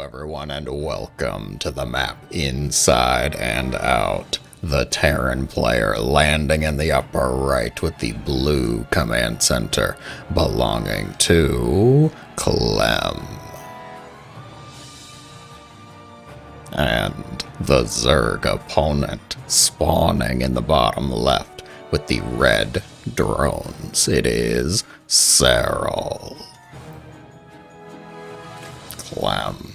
everyone, and welcome to the map Inside and Out. The Terran player landing in the upper right with the blue command center belonging to Clem. And the Zerg opponent spawning in the bottom left with the red drones. It is Serral. Clem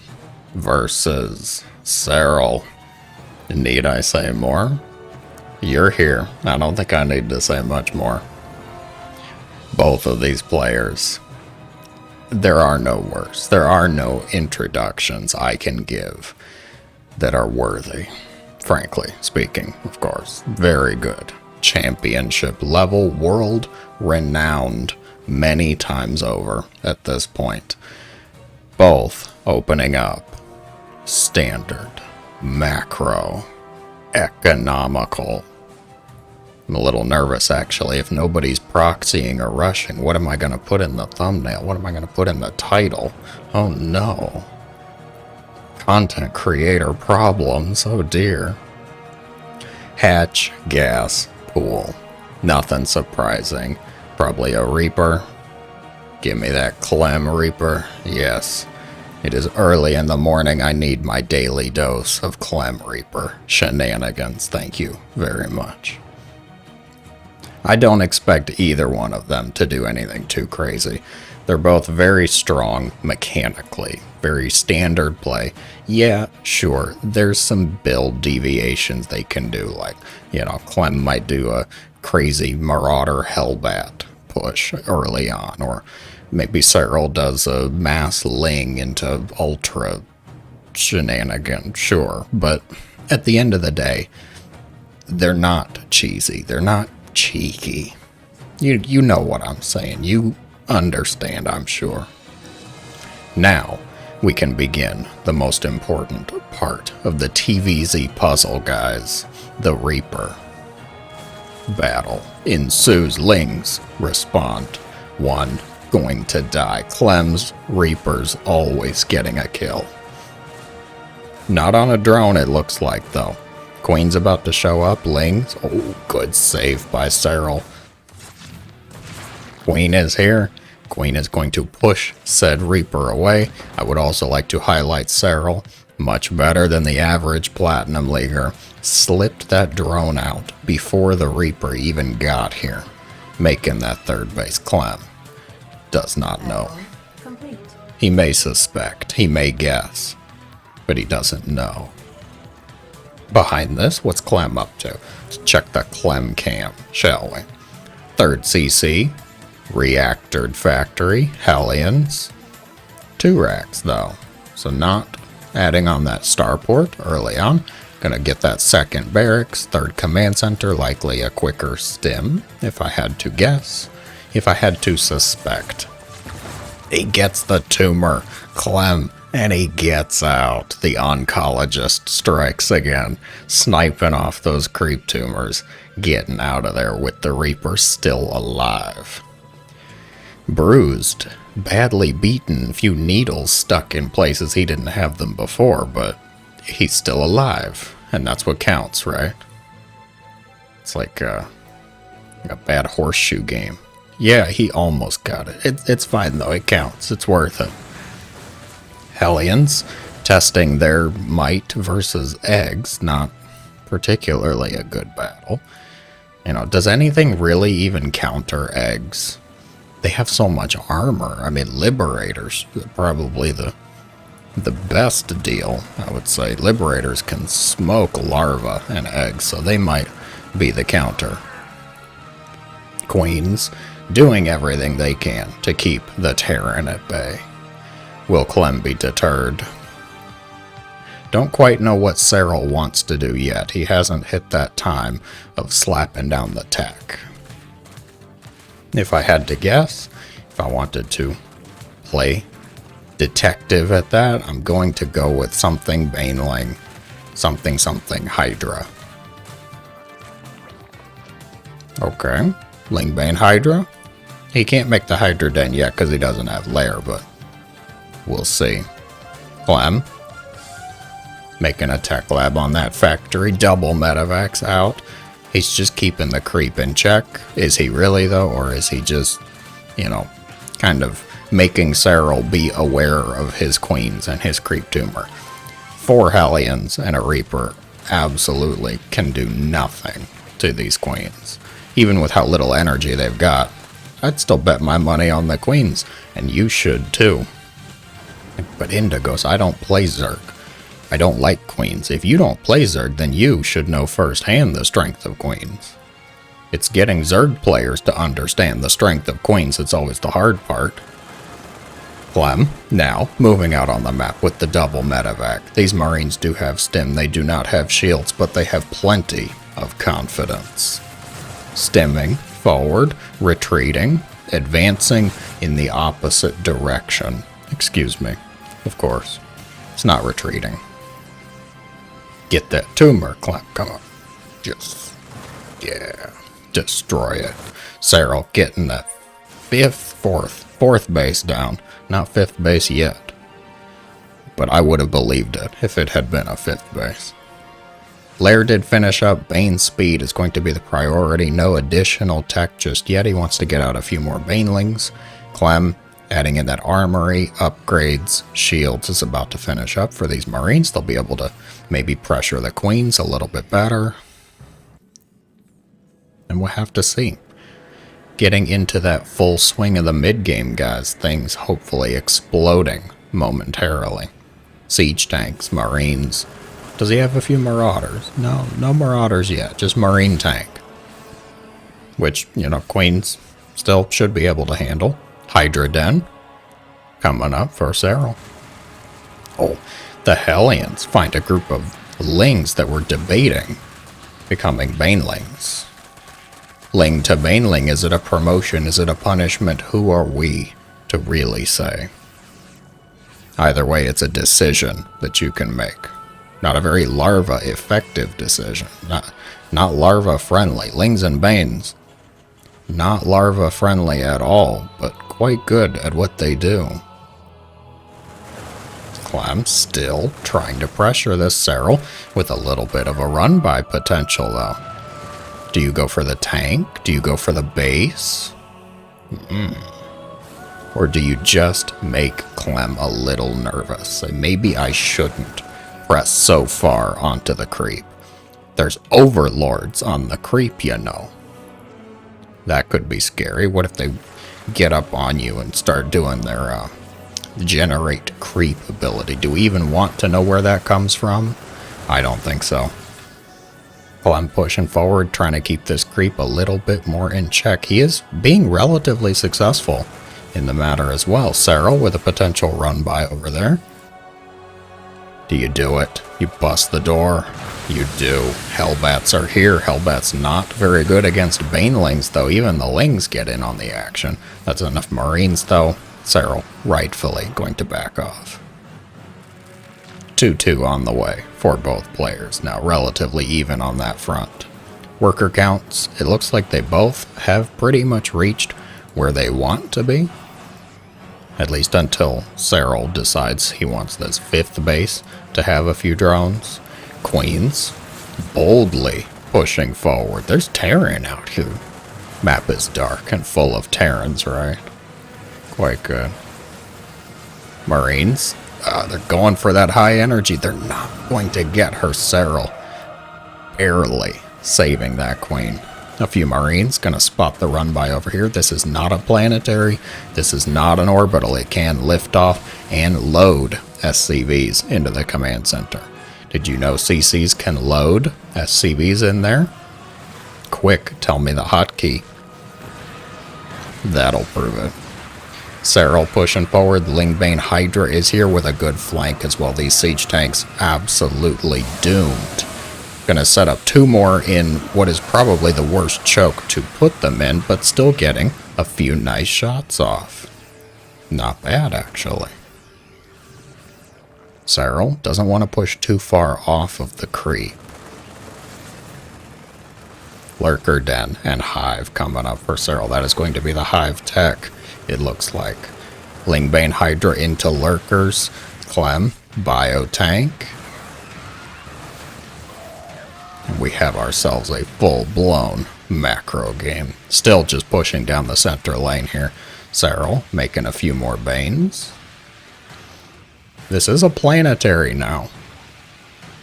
versus Serral. Need I say more? You're here. I don't think I need to say much more. Both of these players, there are no words. There are no introductions I can give that are worthy. Frankly speaking, of course. Very good. Championship level, world renowned many times over at this point. Both opening up standard, macro, economical. I'm a little nervous actually. If nobody's proxying or rushing, what am I going to put in the thumbnail? What am I going to put in the title? Oh no. Content creator problems. Oh dear. Hatch, gas, pool. Nothing surprising. Probably a Reaper. Give me that Clem Reaper. Yes. It is early in the morning. I need my daily dose of Clem Reaper shenanigans. Thank you very much. I don't expect either one of them to do anything too crazy. They're both very strong mechanically. Very standard play. Yeah, sure. There's some build deviations they can do. Like, Clem might do a crazy Marauder Hellbat push early on, or maybe Serral does a mass ling into ultra shenanigan, sure. But at the end of the day, they're not cheesy. They're not cheeky. You know what I'm saying. You understand, I'm sure. Now, we can begin the most important part of the TvZ puzzle, guys. The Reaper. Battle ensues. Lings respond. One going to die. Clem's Reaper's always getting a kill. Not on a drone, it looks like, though. Queen's about to show up. Lings. Oh, good save by Serral. Queen is here. Queen is going to push said Reaper away. I would also like to highlight Serral. Much better than the average Platinum Leaguer. Slipped that drone out before the Reaper even got here, making that third base. Clem does not know. He may suspect, he may guess, but he doesn't know. Behind this, what's Clem up to? Let's check the Clem cam, shall we? Third CC, Reactored Factory, Hellions. 2 racks though, so not adding on that starport early on. Gonna get that second barracks, third command center, likely a quicker stim, if I had to guess. If I had to suspect. He gets the tumor, Clem, and he gets out. The oncologist strikes again, sniping off those creep tumors, getting out of there with the Reaper still alive. Bruised, badly beaten, few needles stuck in places he didn't have them before, but he's still alive, and that's what counts, right? It's like a bad horseshoe game. Yeah, he almost got it. It's fine, though. It counts. It's worth it. Hellions testing their might versus eggs. Not particularly a good battle. Does anything really even counter eggs? They have so much armor. I mean, Liberators, probably the best deal, I would say. Liberators can smoke larvae and eggs, so they might be the counter. Queens doing everything they can to keep the Terran at bay. Will Clem be deterred? Don't quite know what Serral wants to do yet. He hasn't hit that time of slapping down the tech. If I had to guess, if I wanted to play detective at that, I'm going to go with something Baneling, something Hydra. Okay, Lingbane Hydra. He can't make the Hydra Den yet because he doesn't have Lair, but we'll see. Clem making a tech lab on that factory. Double medevacs out. He's just keeping the creep in check. Is he really, though? Or is he just, you know, kind of making Serral be aware of his queens and his creep tumor? 4 Hellions and a Reaper absolutely can do nothing to these queens. Even with how little energy they've got, I'd still bet my money on the queens, and you should too. But Indigos, I don't play Zerg. I don't like queens. If you don't play Zerg, then you should know firsthand the strength of queens. It's getting Zerg players to understand the strength of queens that's always the hard part. Clem, now, moving out on the map with the double medevac. These Marines do have stim, they do not have shields, but they have plenty of confidence. Stimming, forward, retreating, advancing in the opposite direction. Excuse me, of course. It's not retreating. Get that tumor, Clem, come on. Just, yeah, destroy it. Serral getting that fourth base down. Not 5th base yet. But I would have believed it if it had been a 5th base. Lair did finish up. Bane's speed is going to be the priority. No additional tech just yet. He wants to get out a few more Banelings. Clem adding in that armory, upgrades, shields is about to finish up for these Marines. They'll be able to maybe pressure the queens a little bit better. And we'll have to see. Getting into that full swing of the mid-game, guys. Things hopefully exploding momentarily. Siege tanks, Marines. Does he have a few Marauders? No Marauders yet. Just Marine tank. Which, you know, Queens still should be able to handle. Hydra Den. Coming up for Serral. Oh, the Hellions find a group of Lings that were debating becoming Banelings. Ling to Baneling, is it a promotion? Is it a punishment? Who are we to really say? Either way, it's a decision that you can make. Not a very larva-effective decision. Not larva-friendly. Lings and Banes, not larva-friendly at all, but quite good at what they do. Clem still trying to pressure this Serral with a little bit of a run-by potential, though. Do you go for the tank? Do you go for the base? Or do you just make Clem a little nervous? Say, maybe I shouldn't press so far onto the creep. There's overlords on the creep, you know. That could be scary. What if they get up on you and start doing their generate creep ability? Do we even want to know where that comes from? I don't think so. Well, I'm pushing forward, trying to keep this creep a little bit more in check. He is being relatively successful in the matter as well. Serral with a potential run-by over there. Do you do it? You bust the door? You do. Hellbats are here. Hellbats not very good against Banelings, though. Even the Lings get in on the action. That's enough Marines, though. Serral rightfully going to back off. 2-2 on the way for both players. Now relatively even on that front. Worker counts, it looks like they both have pretty much reached where they want to be. At least until Serral decides he wants this 5th base to have a few drones. Queens boldly pushing forward. There's Terran out here. Map is dark and full of Terrans, right? Quite good. Marines. They're going for that high energy. They're not going to get her. Serral barely saving that queen. A few Marines going to spot the run-by over here. This is not a planetary. This is not an orbital. It can lift off and load SCVs into the command center. Did you know CCs can load SCVs in there? Quick, tell me the hotkey. That'll prove it. Serral pushing forward. Lingbane Hydra is here with a good flank as well. These siege tanks absolutely doomed. Gonna set up 2 more in what is probably the worst choke to put them in, but still getting a few nice shots off. Not bad, actually. Serral doesn't want to push too far off of the creep. Lurker Den and Hive coming up for Serral. That is going to be the Hive tech, it looks like. Lingbane Hydra into Lurkers. Clem, Biotank. we have ourselves a full-blown macro game. Still just pushing down the center lane here. Serral making a few more Banes. This is a planetary now.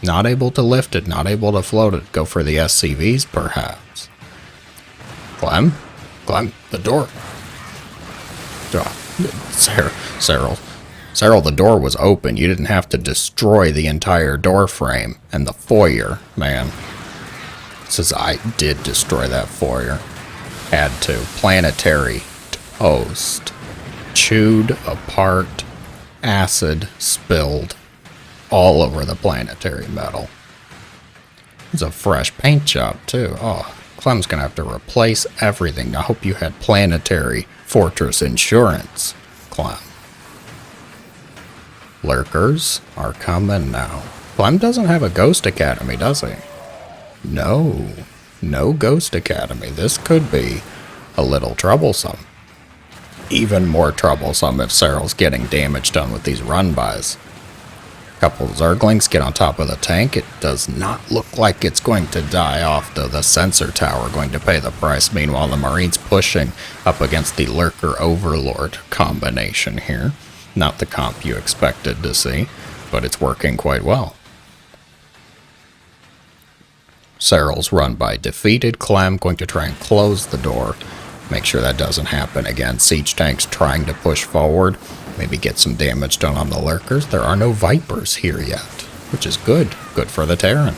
Not able to lift it, not able to float it. Go for the SCVs, perhaps. Clem? Clem, the door. Serral, the door was open. You didn't have to destroy the entire door frame and the foyer, man. Says I did destroy that foyer. Had to. Planetary toast. Chewed apart. Acid spilled all over the planetary metal. It's a fresh paint job, too. Oh, Clem's gonna have to replace everything. I hope you had planetary fortress insurance, Clem. Lurkers are coming now. Clem doesn't have a Ghost Academy, does he? No. No Ghost Academy. This could be a little troublesome. Even more troublesome if Serral's getting damage done with these run-bys. Couple Zerglings get on top of the tank. It does not look like it's going to die off, though. The sensor tower going to pay the price. Meanwhile, the Marines pushing up against the Lurker Overlord combination here. Not the comp you expected to see, but it's working quite well. Serral's run by defeated. Clem going to try and close the door. Make sure that doesn't happen again. Siege tanks trying to push forward. Maybe get some damage done on the Lurkers. There are no Vipers here yet, which is good. Good for the Terran.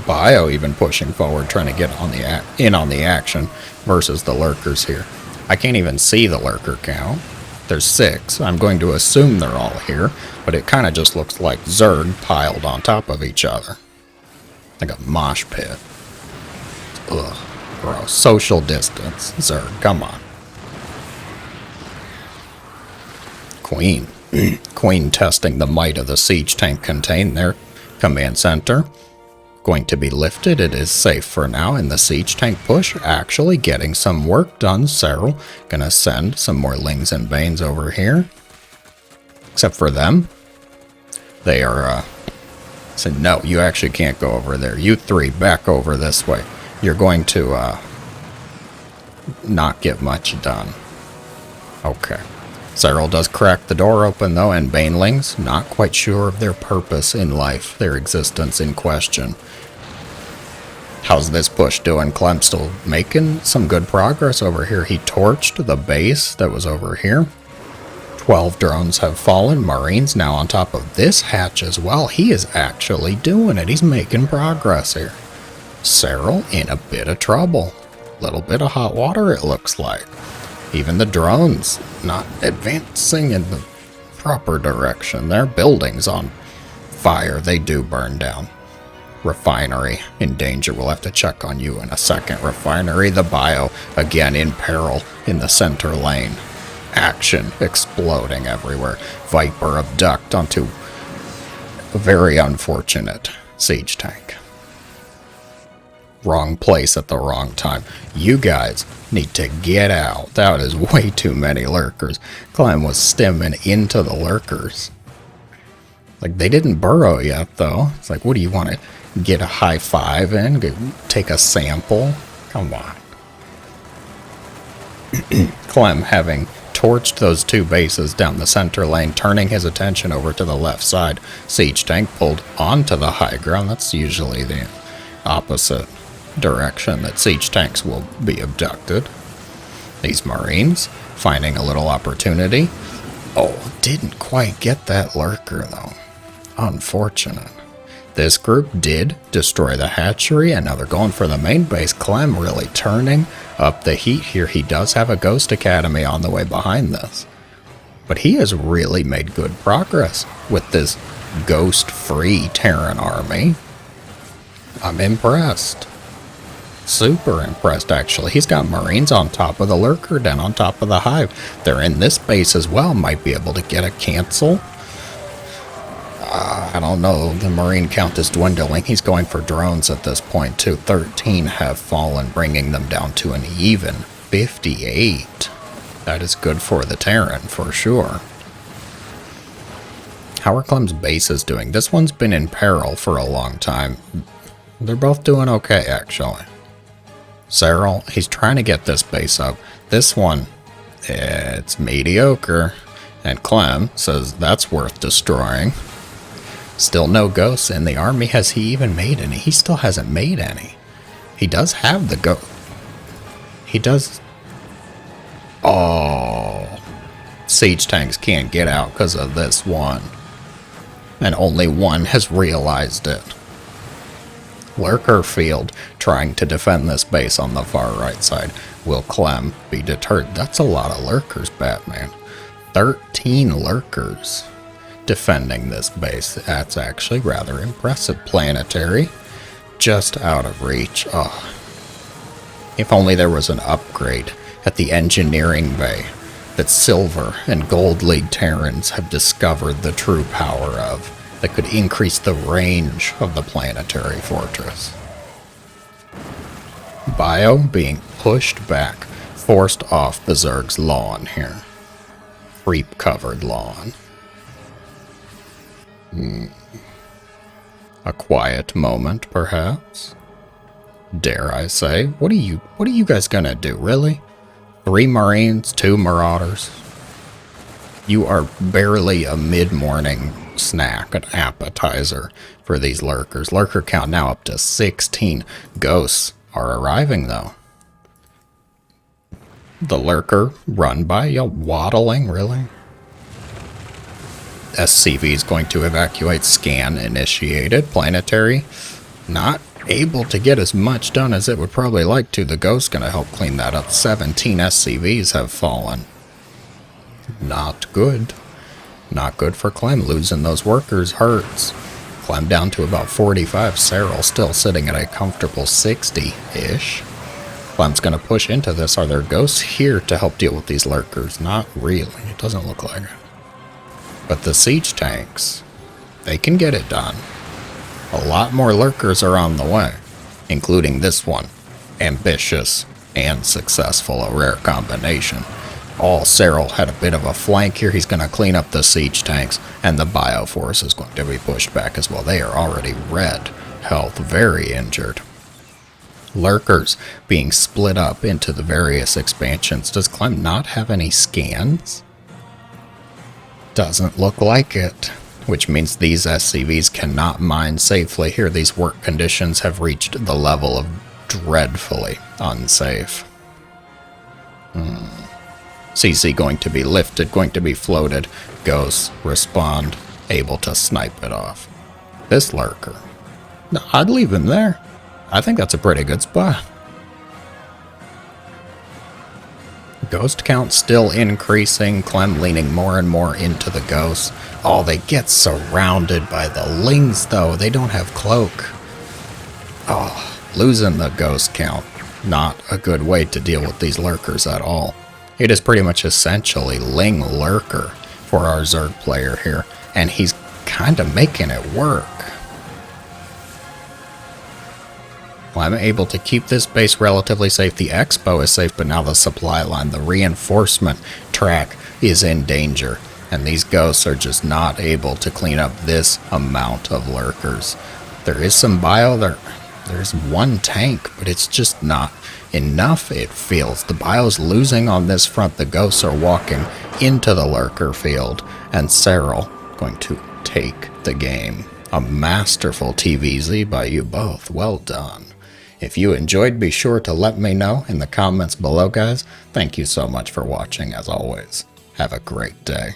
Bio even pushing forward, trying to get on the action versus the Lurkers here. I can't even see the Lurker count. There's 6. I'm going to assume they're all here, but it kind of just looks like Zerg piled on top of each other. Like a mosh pit. Ugh, gross. Social distance. Zerg, come on. Queen. Queen testing the might of the siege tank contained there. Command center. Going to be lifted. It is safe for now. And the siege tank push actually getting some work done. Serral gonna send some more Lings and Banes over here. Except for them. They are, saying, no, you actually can't go over there. You 3 back over this way. You're going to, not get much done. Okay. Serral does crack the door open, though, and Banelings, not quite sure of their purpose in life, their existence in question. How's this push doing? Clem still making some good progress over here. He torched the base that was over here. 12 drones have fallen. Marines now on top of this hatch as well. He is actually doing it. He's making progress here. Serral in a bit of trouble. Little bit of hot water, it looks like. Even the drones not advancing in the proper direction. Their buildings on fire. They do burn down. Refinery in danger. We'll have to check on you in a second. Refinery, the bio, again in peril in the center lane. Action exploding everywhere. Viper abduct onto a very unfortunate siege tank. Wrong place at the wrong time. You guys need to get out. That is way too many Lurkers. Clem was stimming into the Lurkers. Like, they didn't burrow yet, though. It's like, what do you want to get a high five in? Take a sample? Come on. Clem having torched those 2 bases down the center lane, turning his attention over to the left side. Siege tank pulled onto the high ground. That's usually the opposite direction that siege tanks will be abducted. These Marines finding a little opportunity. Oh, didn't quite get that Lurker, though. Unfortunate. This group did destroy the hatchery, and now they're going for the main base. Clem really turning up the heat here. He does have a Ghost Academy on the way behind this. But he has really made good progress with this ghost-free Terran army. I'm impressed. Super impressed, actually. He's got Marines on top of the Lurker, down on top of the Hive. They're in this base as well. Might be able to get a cancel. I don't know. The Marine count is dwindling. He's going for drones at this point, too. 13 have fallen, bringing them down to an even 58. That is good for the Terran, for sure. How are Clem's bases doing? This one's been in peril for a long time. They're both doing okay, actually. Serral, he's trying to get this base up. This one, it's mediocre. And Clem says that's worth destroying. Still no ghosts in the army. Has he even made any? He still hasn't made any. He does have the ghost. He does. Oh. Siege tanks can't get out because of this one. And only one has realized it. Lurker field trying to defend this base on the far right side. Will Clem be deterred? That's a lot of lurkers, Batman. 13 lurkers defending this base. That's actually rather impressive. Planetary, just out of reach. Oh. If only there was an upgrade at the engineering bay that Silver and Gold League Terrans have discovered the true power of, that could increase the range of the planetary fortress. Bio being pushed back, forced off the Zerg's lawn here. Creep-covered lawn. A quiet moment, perhaps? Dare I say? What are you guys gonna do, really? 3 Marines, 2 Marauders? You are barely a mid-morning snack, an appetizer for these lurkers. Lurker count now up to 16. Ghosts are arriving, though. The lurker run by, y'all waddling, really? SCV is going to evacuate. Scan initiated. Planetary not able to get as much done as it would probably like to. The Ghost's going to help clean that up. 17 SCVs have fallen. Not good. Not good for Clem. Losing those workers hurts. Clem down to about 45. Serral still sitting at a comfortable 60-ish. Clem's going to push into this. Are there ghosts here to help deal with these lurkers? Not really. It doesn't look like it. But the siege tanks, they can get it done. A lot more lurkers are on the way, including this one. Ambitious and successful, a rare combination. Serral had a bit of a flank here. He's going to clean up the siege tanks, and the Bioforce is going to be pushed back as well. They are already red. Health very injured. Lurkers being split up into the various expansions. Does Clem not have any scans? Doesn't look like it. Which means these SCVs cannot mine safely here. These work conditions have reached the level of dreadfully unsafe. CC going to be lifted, going to be floated. Ghosts respond, able to snipe it off. This lurker, no, I'd leave him there. I think that's a pretty good spot. Ghost count still increasing. Clem leaning more and more into the ghosts. Oh, they get surrounded by the lings, though. They don't have cloak. Oh, losing the ghost count. Not a good way to deal with these lurkers at all. It is pretty much essentially ling lurker for our Zerg player here. And he's kind of making it work. I'm able to keep this base relatively safe. The expo is safe, but now the supply line, the reinforcement track is in danger. And these ghosts are just not able to clean up this amount of lurkers. There is some bio there. There's one tank, but it's just not enough, it feels. The bio's losing on this front. The ghosts are walking into the lurker field. And Serral going to take the game. A masterful TvZ by you both. Well done. If you enjoyed, be sure to let me know in the comments below, guys. Thank you so much for watching, as always. Have a great day.